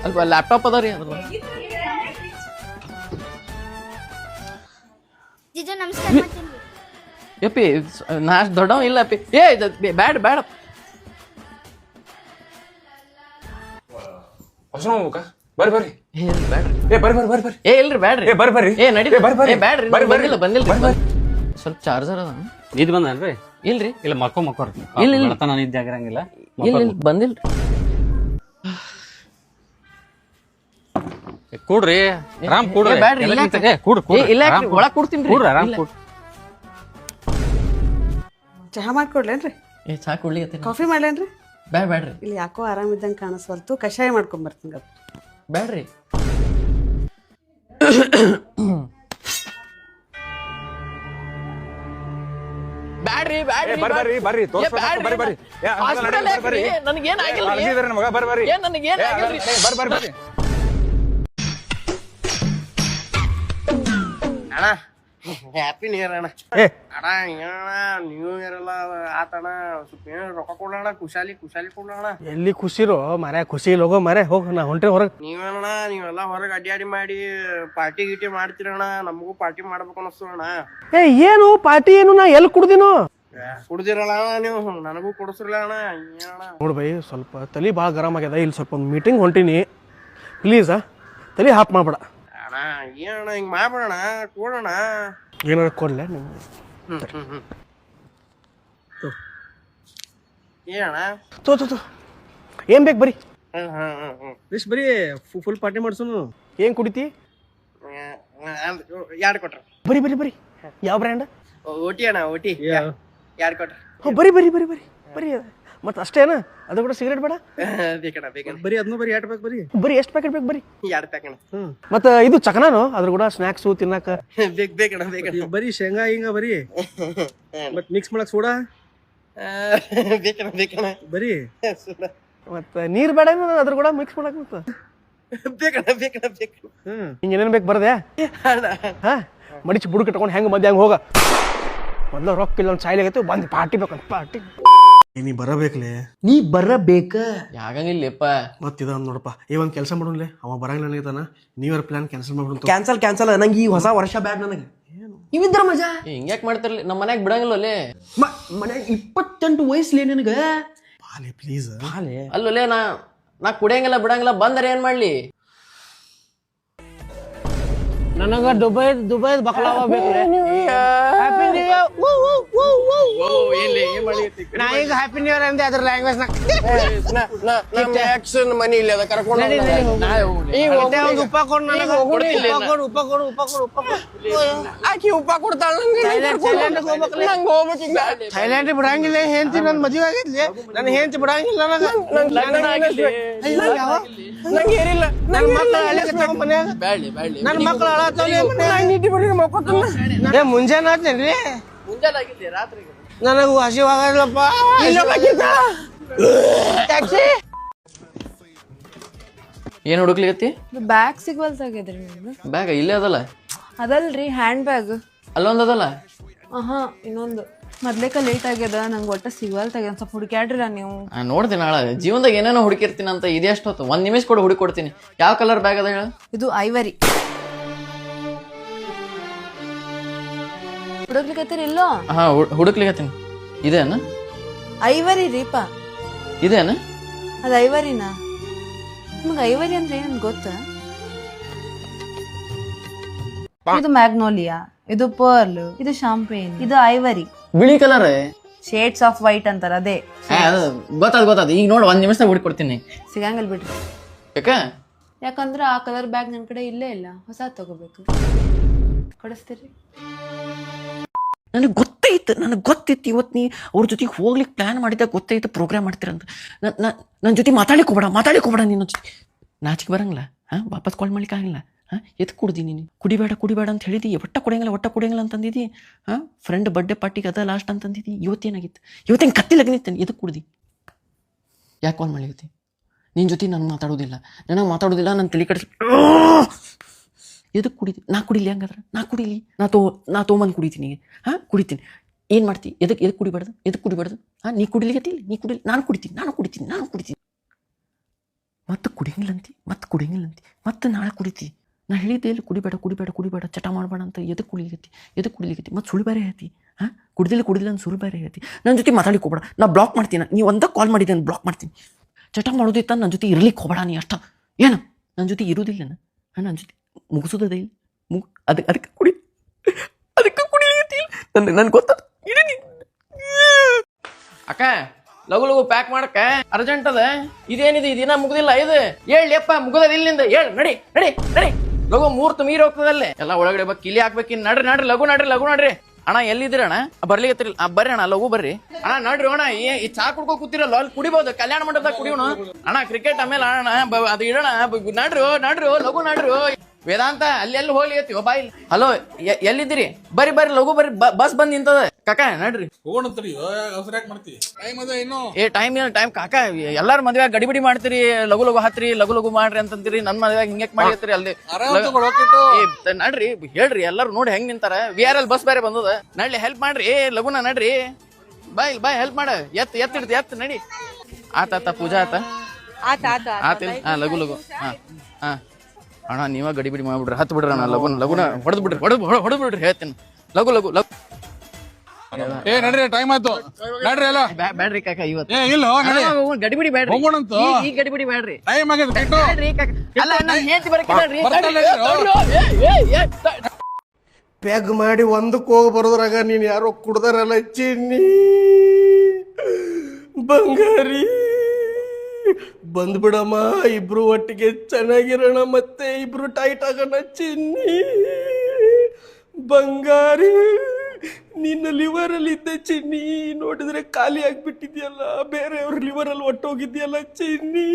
ಅಲ್ಪ ಲ್ಯಾಪ್ಟಾಪ್ ಅದ ರೀ ಅದ್ರ ಜಿಜು ನಮಸ್ಕಾರ ಮಾಡ್ತೀನಿ. ಯಪ್ಪಿ ನಾ ಅಷ್ಟು ದೊಡ್ಡವ ಇಲ್ಲ ಅಪ್ಪಿ ಬ್ಯಾಡ ಬ್ಯಾಡ ಬರ್ರಿ ಬರ್ರಿ ಬ್ಯಾಡ್ರಿ ಏ ಇಲ್ರಿ ಬ್ಯಾಡ್ರಿ ಬರ್ರಿ ಏ ನಡಿ ಬ್ಯಾಡ್ರಿ ಬಂದಿಲ್ಲ ಸ್ವಲ್ಪ ಚಾರ್ಜರ್ ಅದ ನಿದ್ ಬಂದನ್ರಿ ಇಲ್ರಿ ಇಲ್ಲ ಮಕ್ಕೋರಿ ಇಲ್ಲ ನಾನು ನಿದ್ದೆ ಆಗಿರಂಗಿಲ್ಲ ಇಲ್ಲ ಬಂದಿಲ್ರಿ ಕೂಡ್ರಿ ಆರಾಮ್ ಕೂಡ್ರಿ ಬ್ಯಾಡ್ರಿ ಇಲ್ಲ ಒಳಗ್ ಕೊಡ್ತೀನಿ ಕೂಡ್ರಿ ಆರಾಮ್ ಕೂಡ್ ಚಹಾ ಮಾಡ್ಕೊಡ್ಲೇನ್ರಿ? ಏ ಚಾ ಕುಡ್ಲಿಕ್ಕೆ ಕಾಫಿ ಮಾಡ್ಲೇನ್ರಿ? ಬ್ಯಾಡ್ರಿ ಇಲ್ಲಿ ಯಾಕೋ ಆರಾಮಿದ್ದಂಗೆ ಕಾಣಿಸ್ವಲ್ತು, ಕಷಾಯ ಮಾಡ್ಕೊಂಡ್ ಬರ್ತೀನಿ. ಬ್ಯಾಡ್ರಿ ಬ್ಯಾಡ್ರಿ ಬರ್ರಿ ಬರ್ರಿ ಬರ್ರಿ ಬರ್ರಿ ನನಗೇನ್ ಆಗಿಲ್ಲ ಮಗ ಬರ್ರಿ ಬರ್ರಿ ನನಗೇನ್ ಆಗಿಲ್ರಿ ಬರ್ರಿ ಬರ್ರಿ ಅಣ್ಣ ಹ್ಯಾಪಿ ನ್ಯೂ ಇಯರ್ ಅಣ್ಣ. ಅಣ್ಣ ಏನಣ್ಣ ನ್ಯೂ ಇಯರ್ ಎಲ್ಲ ಆತಣ್ಣ, ಸ್ವಲ್ಪ ಏನಾರ ರೊಕ್ಕ ಕೊಡೋಣ, ಕುಶಾಲಿ ಕೊಡೋಣ. ಎಲ್ಲಿ ಖುಷಿರೋ ಮಾರ್ಯ, ಖುಷಿ ಹೋಗೋ ಮಾರ್ಯ, ಹೋಗ ನಾ ಹೊಂಟ್ರಿ ಹೊರಗೆ. ನೀವೇನಣ್ಣ ನೀವೆಲ್ಲ ಹೊರಗೆ ಅಡ್ಡಾಡಿ ಮಾಡಿ ಪಾರ್ಟಿ ಗೀಟಿ ಮಾಡ್ತೀರಣ್ಣ, ನಮಗೂ ಪಾರ್ಟಿ ಮಾಡ್ಬೇಕು ಅನಿಸ್ತದಣ್ಣ. ಏನು ಪಾರ್ಟಿ ಏನು ನಾ ಎಲ್ಲಿ ಕುಡ್ದಿನೋ ಕುಡ್ದಿರಲ್ಲ ನೀವು, ನನಗೂ ಕೊಡಿಸ್ರಲ್ಲ ಅಣ್ಣ. ಏನಣ್ಣ ನೋಡ್ ಬೈ, ಸ್ವಲ್ಪ ತಲೆ ಭಾಳ ಗರಂ ಆಗ್ಯದ, ಇಲ್ಲಿ ಸ್ವಲ್ಪ ಒಂದು ಮೀಟಿಂಗ್ ಹೊಂಟೀನಿ, ಪ್ಲೀಸ್ ತಲೆ ಹಾಪ್ ಮಾಡ್ಬೇಡ. ಅಣ್ಣ ಏನಣ್ಣ ಹಿಂಗೆ ಮಾಡ್ಬೇಡಣ್ಣ, ಕೊಡೋಣ. ಏನಾರ ಕೊಡ್ಲೆ ನಿಮ್ಗೆ? ಏನಣ್ಣ ತೋ ಏನ್ ಬೇಕು ಬರೀ ಹ್ಮ್ ಬರೀ ಫುಲ್ ಪಾರ್ಟಿ ಮಾಡ್ಸೋನು. ಏನ್ ಕುಡಿತಿ? ಎರಡು ಕೊಟ್ರ. ಬರೀ ಬರೀ ಬರೀ ಯಾವ ಬ್ರ್ಯಾಂಡ್? ಓಟಿ ಅಣ್ಣ, ಓಟಿ ಎರಡು ಕೊಟ್ರ. ಬರೀ ಬರೀ ಬರೀ ಬರೀ ಬರೀ ಮತ್ತೆ ಅಷ್ಟೇನ? ಅದು ಕೂಡ ಸಿಗರೇಟ್ ಬೇಡ? ಬೇಕಣ್ಣ ಬೇಕಣ್ಣ. ಬರೀ ಅದನ್ನು ಬರೀ 2 ಪ್ಯಾಕ್ ಬರೀ. ಬರೀ ಎಷ್ಟು ಪ್ಯಾಕೆಟ್ ಬೇಕು? ಬರೀ 2 ಪ್ಯಾಕ್ ಅಣ್ಣ. ಮತ್ತೆ ಇದು ಚಕನಾನು ಅದ್ರ ಕೂಡ ಸ್ನಾಕ್ಸು ತಿನ್ನಾಕ ಬೇಕಣ್ಣ ಬೇಕಣ್ಣ. ಬರೀ ಶೇಂಗಾ ಹಿಂಗ ಬರೀ ಮತ್ ಮಿಕ್ಸ್ ಮಾಡಕ್ ಸೋಡಾ ಬೇಕಣ್ಣ ಬರೀ. ಮತ್ತ ನೀರ್ ಬೇಡ ಅದ್ರ ಕೂಡ ಮಿಕ್ಸ್ ಮಾಡಕ್ ಮತ್ತ ಬೇಕಣ್ಣ. ಹಿಂಗ ಏನೇನ್ ಬೇಕು ಬರ್ದೆ? ಹಾ ಮಡಿಚಿ ಬುಡಕ್ ಇಟ್ಕೊಂಡು ಹೆಂಗ ಮಧ್ಯ ಹಂಗ ಹೋಗ. ಮೊದ್ಲ ರೊಕ್ಕ ಇಲ್ಲ ಒಂದು ಸಾಯ್ಲಾಗೈತೆ, ಬಂದ್ ಪಾರ್ಟಿ ಬೇಕಂತ ಪಾರ್ಟಿ. ನೀ ಬರಬೇಕ್ಲೆ, ನೀ ಬರಬೇಕ ಯಾಕಂಗಿಲ್ಲಪ್ಪ. ಮತ್ತಿದ ನೋಡಪ್ಪ, ಒಂದ್ ಕೆಲಸ ಮಾಡೋನ್ಲೆ, ಅವ ಬರಂಗಿಲ್ಲ ನನಗತಾನ, ನೀವ್ಯಾರ ಪ್ಲಾನ್ ಕ್ಯಾನ್ಸಲ್ ಮಾಡ್ಬಿಡು. ಕ್ಯಾನ್ಸಲ್ ನಂಗೆ ಈ ಹೊಸ ವರ್ಷ ಬ್ಯಾಗ್ ನನಗೆ ಇವಿದ್ರ ಮಜಾ. ಹಿಂಗ್ಯಾಕ್ ಮಾಡ್ತಿರ್ಲಿ, ನಮ್ಮ ಮನ್ಯಾಗ ಬಿಡಂಗಿಲ್ಲ ಅಲ್ಲೇ. ಮನ್ಯಾಗ 28 ವಯಸ್ಸಲ್ಲಿ ನನಗೆ ಪಾಲೆ ಪ್ಲೀಸ್ ಅಲ್ಲೇ ನಾ ಕುಡಿಯಂಗಿಲ್ಲ ಬಿಡಂಗಿಲ್ಲ, ಬಂದರೆ ಏನ್ ಮಾಡ್ಲಿ? ನನಗ ದುಬೈ ಬಕ್ಲಾವ ಬೇಕ್ರೆ. Happy new year. ನಾ ಈಗ ಹ್ಯಾಪಿ ನ್ಯೂ ಇಯರ್ ಅಂದೆ ಅದ್ರ ಲ್ಯಾಂಗ್ವೇಜ್ ಮನಿ ಇಲ್ಲ ಕರ್ಕೊಂಡು ಉಪ್ಪ ಕೊಡು ನನಗೆ. ಉಪ್ಪ ಕೊಡು ಆಕಿ ಉಪ್ಪ ಕೊಡ್ತಾಳ. ಥೈಲ್ಯಾಂಡ್ ಬಿಡಂಗಿಲ್ಲ ಹೆಂಡತಿ, ನನ್ ಮದುವೆ ಆಗಿದ್ಲಿ, ನನ್ ಹೆಂಡತಿ ಬಿಡಂಗಿಲ್ಲ ನಂಗೆ ಏರಿಲ್ಲ. ನನ್ ಮಕ್ಳು ಅಳಿಗತ್ತಾವ ಮನ್ಯಾಗ, ನನ್ ಮಕ್ಳು ಮುಂಜಾನೆ ಆತೇನ್ರಿ, ಮುಂಜಾನೆ ರಾತ್ರಿ ನನಗೂ ಹಸಿವಾಗಲ್ಲಪ್ಪ. ಏನ್ ಹುಡುಕ್ಲಿಗತ್ತಿ? ಬ್ಯಾಗ್ ಸಿಗ್ವಲ್ತಾಗ್ಯದ್ರಿ ನಿಮ್ದು. ಬ್ಯಾಗ್ ಇಲ್ಲೇ ಅದಲ್ಲ. ಅದಲ್ರಿ ಹ್ಯಾಂಡ್ ಬ್ಯಾಗ್ ಅಲ್ಲೊಂದದಲ್ಲ. ಇನ್ನೊಂದು ಮೊದ್ಲೇಕ ಲೇಟ್ ಆಗ್ಯದ, ನಂಗೆ ಒಟ್ಟ ಸಿಗ್ವಲ್ತಾಗ್ಯದ, ಸ್ವಲ್ಪ ಹುಡುಕ್ಯಾಡ್ರಿಲ್ಲ ನೀವು. ನೋಡ್ತೀನಿ ನಾಳೆ ಜೀವನದಾಗ ಏನೇನೋ ಹುಡುಕಿರ್ತೀನಿ ಅಂತ. ಇದೆಷ್ಟು ಹೊತ್ತು? 1 ನಿಮಿಷ ಕೂಡ ಹುಡುಕೊಡ್ತೀನಿ. ಯಾವ ಕಲರ್ ಬ್ಯಾಗ್ ಅದ ಹೇಳ? ಇದು ಐವರಿ. ಹುಡುಕ್ಲಿಕತ್ತೀರಿ ಇಲ್ಲೋ? ಹುಡುಕ್ಲಿಕತ್ತೀನಿ. ಇದೇನ ಐವರಿ ರೀಪಾ? ಇದೇನ ಅದು ಐವರಿನಾ? ನಿಮ್ಗೆ ಐವರಿ ಅಂದ್ರೆ ಏನಂತ ಗೊತ್ತ? ಇದು ಮ್ಯಾಗ್ನೋಲಿಯಾ, ಇದು ಪರ್ಲ್, ಇದು ಶಾಂಪೇನ್, ಇದು ಐವರಿ. ಬಿಳಿ ಕಲರ್ ಶೇಡ್ಸ್ ಆಫ್ ವೈಟ್ ಅಂತಾರ, ಅದೇ ಗೊತ್ತಾದ. ಈಗ ನೋಡಿ 1 ನಿಮಿಷದಾಗ ಹುಡುಕೊಡ್ತೀನಿ. ಸಿಗಂಗಲ್ ಬಿಡ್ರಿ. ಯಾಕಂದ್ರೆ ಆ ಕಲರ್ ಬ್ಯಾಗ್ ನನ್ನ ಕಡೆ ಇಲ್ಲೇ ಇಲ್ಲ, ಹೊಸ ತಗೋಬೇಕು. ಕೊಡಿಸ್ತೀರಿ? ನನಗೆ ಗೊತ್ತೈತಿ ಇವತ್ತು ನೀ ಅವ್ರ ಜೊತೆಗೆ ಹೋಗ್ಲಿಕ್ಕೆ ಪ್ಲಾನ್ ಮಾಡಿದಾಗ ಗೊತ್ತೈತೆ ಪ್ರೋಗ್ರಾಮ್ ಮಾಡ್ತೀರಂತ. ನನ್ನ ಜೊತೆ ಮಾತಾಡಲಿಕ್ಕೆ ಹೋಗ್ಬೇಡ. ನಿನ್ನ ಜೊತೆ ನಾಚಿಕೆ ಬರಂಗಿಲ್ಲ. ವಾಪಸ್ ಕಾಲ್ ಮಾಡ್ಲಿಕ್ಕೆ ಆಗಿಲ್ಲ. ಎದಕ್ಕೆ ಕುಡ್ದಿ ನೀನು? ಕುಡಿಬೇಡ ಅಂತ ಹೇಳಿದಿ, ಒಟ್ಟ ಕುಡಿಯಂಗಿಲ್ಲ ಅಂತಂದಿದ್ದಿ. ಫ್ರೆಂಡ್ ಬರ್ಡೇ ಪಾರ್ಟಿಗೆ ಅದ ಲಾಸ್ಟ್ ಅಂತಂದಿದ್ದಿ. ಇವತ್ತೇನಾಗಿತ್ತು? ಇವತ್ತೇನು ಕತ್ತಿ ಲಗ್ನಿತ್ತೇನೆ? ಎದಕ್ಕೆ ಕುಡ್ದಿ? ಯಾಕೆ ಕಾಲ್ ಮಾಡ್ಲಿಕತ್ತಿ? ನಿನ್ನ ಜೊತೆ ನನಗೆ ಮಾತಾಡೋದಿಲ್ಲ, ನನ್ನ ತಲೆ ಕಡಿಸಿ ಎದಕ್ಕೆ ಕುಡಿತೀನಿ? ನಾ ಕುಡಿಲಿ ಹಂಗಾದ್ರೆ? ನಾ ಕುಡಿಲಿ, ನಾ ತೊಗೊಂಬಂದು ಕುಡಿತೀನಿ. ಹಾಂ ಕುಡಿತೀನಿ. ಏನು ಮಾಡ್ತಿ? ಎದಕ್ಕೆ ಕುಡಿಬಾರ್ದು? ಹಾಂ ನೀ ಕುಡಿಲಿಗತ್ತಿಲ್ಲ, ನೀ ಕುಡಿಲಿ, ನಾನು ಕುಡಿತೀನಿ. ಮತ್ತೆ ಕುಡಿಯಂಗಿಲ್ಲಂತಿ, ಮತ್ತೆ ನಾಳೆ ಕುಡಿತಿ. ನಾ ಹೇಳಿದ್ದೆ ಇಲ್ಲಿ ಕುಡಿಬೇಡ ಚಟ ಮಾಡಬೇಡ ಅಂತ. ಎದಕ್ಕೆ ಕುಡಿಲಿಗತ್ತಿ ಮತ್ತೆ ಸುಳ್ಳು ಬೇರೆ ಹೇಳ್ತಿ. ಹಾಂ ಕುಡಿದಿಲ್ಲ ಅಂತ ಸುಳ್ಳು ಬೇರೆ ಹೇಳ್ತಿ. ನನ್ನ ಜೊತೆ ಮಾತಾಡ್ಲಿಕ್ಕೆ ಹೋಗ್ಬೇಡ, ನಾ ಬ್ಲಾಕ್ ಮಾಡ್ತೀನಿ. ನೀವು ಒಂದೇ ಕಾಲ್ ಮಾಡಿದ್ದೆ ನಾನು ಬ್ಲಾಕ್ ಮಾಡ್ತೀನಿ. ಚಟ ಮಾಡೋದಿತ್ತ ನನ್ನ ಜೊತೆ ಇರ್ಲಿಕ್ಕೆ ಹೋಗ್ಬೇಡ ನೀ ಅಷ್ಟ. ಏನು ನನ್ನ ಜೊತೆ ಇರೋದಿಲ್ಲ ನನ್ನ ಜೊತೆ ಮುಗಿಸೋದೇ ಇಲ್ಲ. ಅದಕ್ಕೆ ಕುಡಿಲಿಗತ್ತಿಲ್ಲ ನನ್ಗೆ ಗೊತ್ತ. ಅಕ್ಕ ಲಗು ಪ್ಯಾಕ್ ಮಾಡಕ್ಕ ಅರ್ಜೆಂಟ್ ಅದ. ಇದೇನಿದೆ ಇದಿನ ಮುಗ್ದಿಲ್ಲ. ಇದು ಹೇಳಪ್ಪ ಮುಗ್ದದ ಇಲ್ಲಿಂದ ಹೇಳ. ನಡಿ ಲಗು ಮೂರ್ತ ಮೀರ್ ಹೋಗ್ತದಲ್ಲೇ ಎಲ್ಲ ಒಳಗಡೆ ಕಿಲಿ ಹಾಕ್ಬೇಕಿನ್. ನಡ್ರಿ ಲಗು ನಡ್ರಿ. ಅಣ್ಣ ಎಲ್ಲಿದ್ದೀರಣ್ಣ? ಬರ್ಲಿಗತ್ತಿರಲ್ಲ. ಬರ್ರಿ ಅಣ್ಣ, ಲಗು ಬರ್ರಿ ಅಣ್ಣ. ನಡ್ರಿ ಅಣ್ಣ, ಈ ಚಾ ಕುಡ್ಕೋ ಕೂತಿರಲ್ಲ ಅಲ್ಲಿ ಕುಡಿಬೋದು. ಕಲ್ಯಾಣ ಮಂಟಪದಾಗ ಕುಡಿಯೋಣ ಅಣ್ಣ. ಕ್ರಿಕೆಟ್ ಆಮೇಲೆ ಅಣ್ಣ ಅದು ಇಡೋಣ. ನಡ್ರಿ ಲಗು ನಡ್ರಿ. ವೇದಾಂತ ಅಲ್ಲಿ ಹೋಗ್ಲಿಗತ್ತೀವ ಬಾಯಿ. ಹಲೋ ಎಲ್ಲಿದ್ದೀರಿ? ಬರ್ರಿ ಲಗು ಬರ್ರಿ. ಬಸ್ ಬಂದ್ ನಿಂತದ ಕಾಕ. ನಡ್ರಿ ಟೈಮ್ ಕಾಕ. ಎಲ್ಲಾರು ಮದ್ವೆ ಗಡಿಬಿಡಿ ಮಾಡ್ತೀರಿ. ಲಗು ಹತ್ರಿ, ಲಗು ಮಾಡ್ರಿ ಅಂತಂತೀರಿ. ನನ್ ಮದ್ವೆ ಹಿಂಗೆ ಮಾಡಿರ್ತೀರಿ ಅಲ್ಲಿ. ನಡ್ರಿ ಹೇಳ್ರಿ. ಎಲ್ಲಾರು ನೋಡಿ ಹೆಂಗ್ ನಿಂತಾರ. VRL ಬಸ್ ಬೇರೆ ಬಂದದ. ನಡ್ಲಿ ಹೆಲ್ಪ್ ಮಾಡ್ರಿ ಲಗುನ. ನಡ್ರಿ ಬಾಯ್ ಹೆಲ್ಪ್ ಮಾಡ. ಎತ್ತ ನಡಿ. ಆತ ಪೂಜಾ ಆತಿಲ್ಲ. ಲಗು ಹಾ ಅಣ್ಣ ನೀವ ಗಡಿಬಿಡಿ ಮಾಡ್ಬಿಡ್ರಿ. ಹತ್ ಬಿಡ್ರಿ ಅಣ್ಣ. ಲಗುನ ಹೊಡೆದ್ಬಿಡ್ರಿ ಹೇಳ್ತೀನಿ. ಲಗು ನಡ್ರಿ ಟೈಮ್ ಆಯ್ತು. ನಡ್ರಿ ಎಲ್ಲ ಬ್ಯಾಡ್ರಿ ಕಾಕ ಇವತ್ತು ಗಡಿಬಿಡಿ ಬ್ಯಾಡ್ರಿ. ಈ ಗಡಿಬಿಡಿ ಬ್ಯಾಡ್ರಿ. ಟೈಮ್ ಆಗೈತೆ. ಅಲ್ಲ ನಾನು ಹೇಳ್ತಿ ಬರಕಿಲ್ಲ. ಪ್ಯಾಗ್ ಮಾಡಿ ಒಂದಕ್ಕೆ ಹೋಗಿ ಬರೋದ್ರಾಗ ನೀನು ಯಾರೋ ಕುಡ್ದಾರಲ್ಲ ಚಿನ್ನಿ ಬಂಗಾರಿ. ಬಂದ್ಬಿಡಮ್ಮ, ಇಬ್ರು ಒಟ್ಟಿಗೆ ಚೆನ್ನಾಗಿರೋಣ, ಮತ್ತೆ ಇಬ್ರು ಟೈಟ್ ಆಗೋಣ ಚಿನ್ನಿ ಬಂಗಾರಿ. ನಿನ್ನ ಲಿವರಲ್ಲಿ ಇದ್ದ ಚಿನ್ನಿ ನೋಡಿದ್ರೆ ಖಾಲಿ ಆಗ್ಬಿಟ್ಟಿದ್ಯಲ್ಲ. ಬೇರೆಯವ್ರ ಲಿವರಲ್ಲಿ ಒಟ್ಟೋಗಿದ್ಯಲ್ಲ ಚಿನ್ನಿ.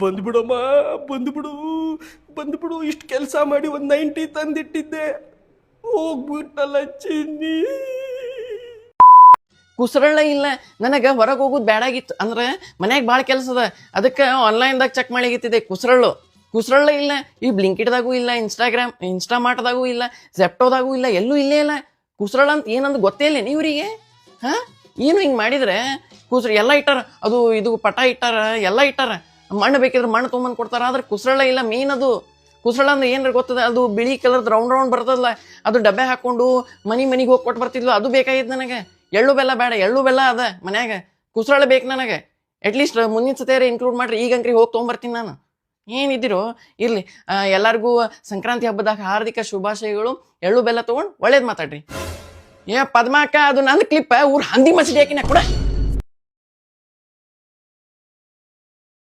ಬಂದ್ಬಿಡಮ್ಮ, ಬಂದ್ಬಿಡು. ಇಷ್ಟು ಕೆಲಸ ಮಾಡಿ ಒಂದು 90 ತಂದಿಟ್ಟಿದ್ದೆ, ಹೋಗ್ಬಿಟ್ಟಲ್ಲ ಚಿನ್ನಿ. ಕುಸರಳ್ಳ ಇಲ್ಲ ನನಗೆ ಹೊರಗೆ ಹೋಗೋದು ಬೇಡಾಗಿತ್ತು. ಅಂದ್ರೆ ಮನ್ಯಾಗ ಭಾಳ ಕೆಲಸ ಅದ. ಅದಕ್ಕೆ ಆನ್ಲೈನ್ದಾಗ ಚೆಕ್ ಮಾಡಿಗಿತ್ತಿದೆ. ಕುಸರಳ್ಳ ಇಲ್ಲ. ಈ ಬ್ಲಿಂಕಿಟ್ದಾಗೂ ಇಲ್ಲ, ಇನ್ಸ್ಟಾಮಾರ್ಟ್ದಾಗೂ ಇಲ್ಲ, ಜೆಪ್ಟೋದಾಗೂ ಇಲ್ಲ, ಎಲ್ಲೂ ಇಲ್ಲೇ ಇಲ್ಲ. ಕುಸರಳ್ಳ ಅಂತ ಏನಂದು ಗೊತ್ತೇ ಇಲ್ಲ ನೀವ್ರಿಗೆ. ಹಾಂ ಏನು ಹಿಂಗೆ ಮಾಡಿದ್ರೆ ಎಲ್ಲ ಇಟ್ಟಾರ. ಅದು ಇದು ಪಟ ಇಟ್ಟಾರ, ಎಲ್ಲ ಇಟ್ಟಾರ. ಮಣ್ಣು ಬೇಕಿದ್ರೆ ಮಣ್ಣು ತೊಗೊಂಬಂದು ಕೊಡ್ತಾರ. ಆದ್ರೆ ಕುಸರಳ್ಳ ಇಲ್ಲ. ಮೇನ್ ಅದು ಕುಸರಳ್ಳ ಅಂದ್ರೆ ಏನಾರ ಗೊತ್ತದ? ಅದು ಬಿಳಿ ಕಲರ್ದು ರೌಂಡ್ ಬರ್ತದಲ್ಲ, ಅದು ಡಬ್ಬೆ ಹಾಕೊಂಡು ಮನಿಗೆ ಹೋಗಿ ಕೊಟ್ಟು ಬರ್ತಿದ್ಲು. ಅದು ಬೇಕಾಗಿತ್ತು ನನಗೆ. ಎಳ್ಳು ಬೆಲ್ಲ ಬೇಡ, ಎಳ್ಳು ಬೆಲ್ಲ ಅದ ಮನ್ಯಾಗ. ಕುಸರಳ್ಳ ಬೇಕು ನನಗೆ. ಅಟ್ಲೀಸ್ಟ್ ಮುಂದಿನ ಸತಿಯಾರ ಇನ್ಕ್ಲೂಡ್ ಮಾಡ್ರಿ. ಈಗ ಅಂಕ್ರಿ ಹೋಗಿ ತೊಗೊಂಬರ್ತೀನಿ ನಾನು. ಏನಿದ್ದೀರೋ ಇರಲಿ. ಎಲ್ಲರಿಗೂ ಸಂಕ್ರಾಂತಿ ಹಬ್ಬದಾಗ ಹಾರ್ದಿಕ ಶುಭಾಶಯಗಳು. ಎಳ್ಳು ಬೆಲ್ಲ ತೊಗೊಂಡು ಒಳ್ಳೇದು ಮಾತಾಡ್ರಿ. ಪದ್ಮಾಕ ಅದು ನಂದು ಕ್ಲಿಪ್ ಊರು ಹಂದಿ ಮಸಡಿ ಹಾಕಿನ ಕೂಡ.